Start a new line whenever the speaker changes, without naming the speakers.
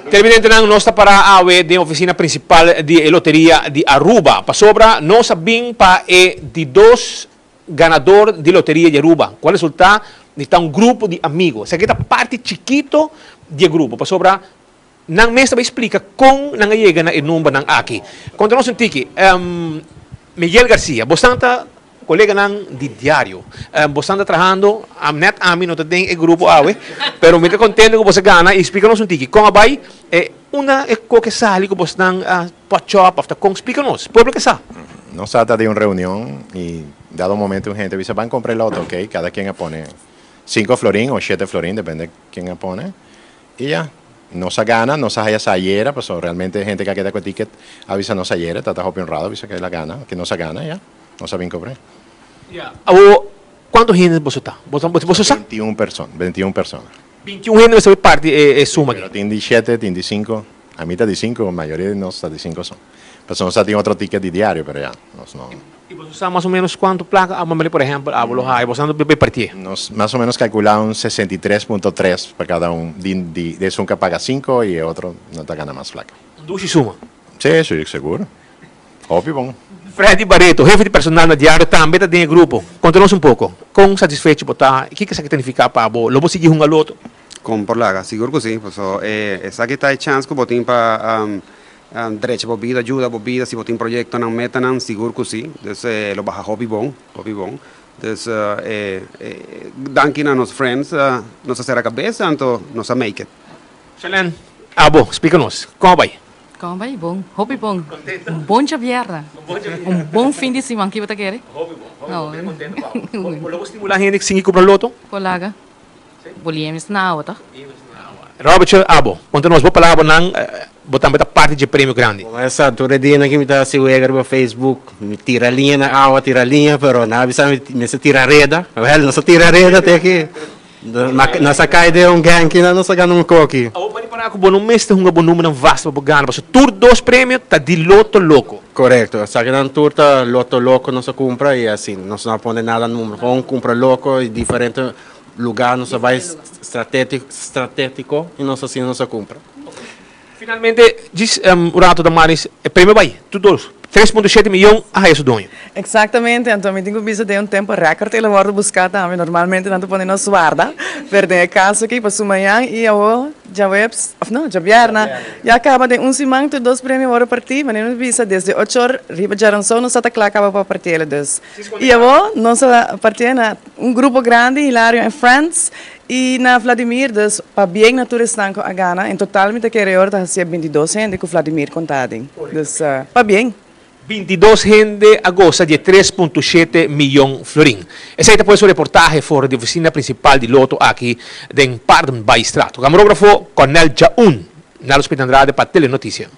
Televidente nang nosta para awe de oficina principal de loteria de Aruba. Pasobra, no sabing pa de dos ganador de loteria de Aruba. Qual resulta? Está um grupo de amigos. Essa aqui é parte chiquito de grupo. Pasobra, nang mesa explica como nangayega na inumba ng aki. Contra nós um tiki, Miguel Garcia, bastante colega nang di diário. Você está trabalhando, net a mim não tem o grupo awe, pero muito contente que você gana e explica-nos um tiki. Como vai? Una que sale que você não pode chop, after com explica-nos. Pueblo que sa.
Nos trata de una reunión y dado un momento un gente dice van a comprar loto, ok, cada quien pone 5 florín o 7 florín, depende de quién pone. Y ya, no se gana, no se haya sayera, pues realmente gente que queda con ticket avisa no sayera, está honrado, avisa que la gana, que no se gana, ya, no se bien comprar.
¿Cuántos gente vos está? ¿Vos
21 personas.
21 gente você parte suma.
Pero tiene 17, tiene 5, a mitad de 5, la mayoría de nosotros de 5 son. Pues no tiene otro ticket de diario, pero ya, no.
¿Y vos usás más o menos cuánto placa? Por ejemplo, a vos ando de partir.
Nos más o menos calculamos un 63.3 para cada uno. De un que paga 5 y otro no te gana más placa.
¿Dushi suma?
Sí, seguro. Obvio, bom.
Freddy Barreto, jefe de personal no diário, também está dentro do grupo. Conta-nos um pouco. Quão satisfeito está? O que isso significa para você? Lobo seguir um galoto?
Com por lá, seguro que sim. Essa aqui está a chance que você para direito a bebida, ajuda a bebida, se você tem projeto não meta não, seguro que sim. Então, lo baja hobby bom. Então, danke a nossos friends, nos hacer a cabeça, então nos a make it.
Excelente. Abo, explica-nos. Como vai?
Como vai? Bom. Hobby bom. Bom Javiera. Bom fim de semana que você quer?
Hobby bom. Contente, Paulo. Logo estimular a gente que singe comprar loto?
Colega. Bolíamos na outra.
Robert Abo, conta-nos, vou falar ng botar parte de prêmio grande.
Essa altura dia que me está se uegar no Facebook, me tira linha na água, tira linha, pero na bisa me se tira reda. Well, não se tira reda até que nessa caída gang que não se ganha coque.
Ao para que bom mês tem bom número vasto para ganhar, mas tur dos prêmios tá de loto louco.
Correto, essa que não turta loto louco não se compra e assim, não se põe nada no número, vão compra louco e diferente lugar, não se vai estratégico e não se assim não se compra.
Finalmente, diz o rato da Maris, o prêmio vai, tudo 3,7 milhões a isso donho.
Exatamente, então eu tenho visto de tempo recorde ele vai buscar também normalmente não põe na guarda, perde caso aqui para amanhã e eu já vierna já acaba de semana de 2 prêmios para partir, mas não visa desde 8 horas riba já só não está claro acaba para partir ele dus. E eu não se partir na grupo grande, Hilario and Friends. E na Vladimir, dus, para bem na turista a gana, em total me te quero hora tá 22 gente com Vladimir contadem. Dus, para bem.
22 gente agosta de 3,7 milhões florim. Essa é depois o reportagem fora da oficina principal de Loto aqui em Pardon Baistrato. Camarógrafo Cornel Jaun, na Hospital Andrade para Telenotícia.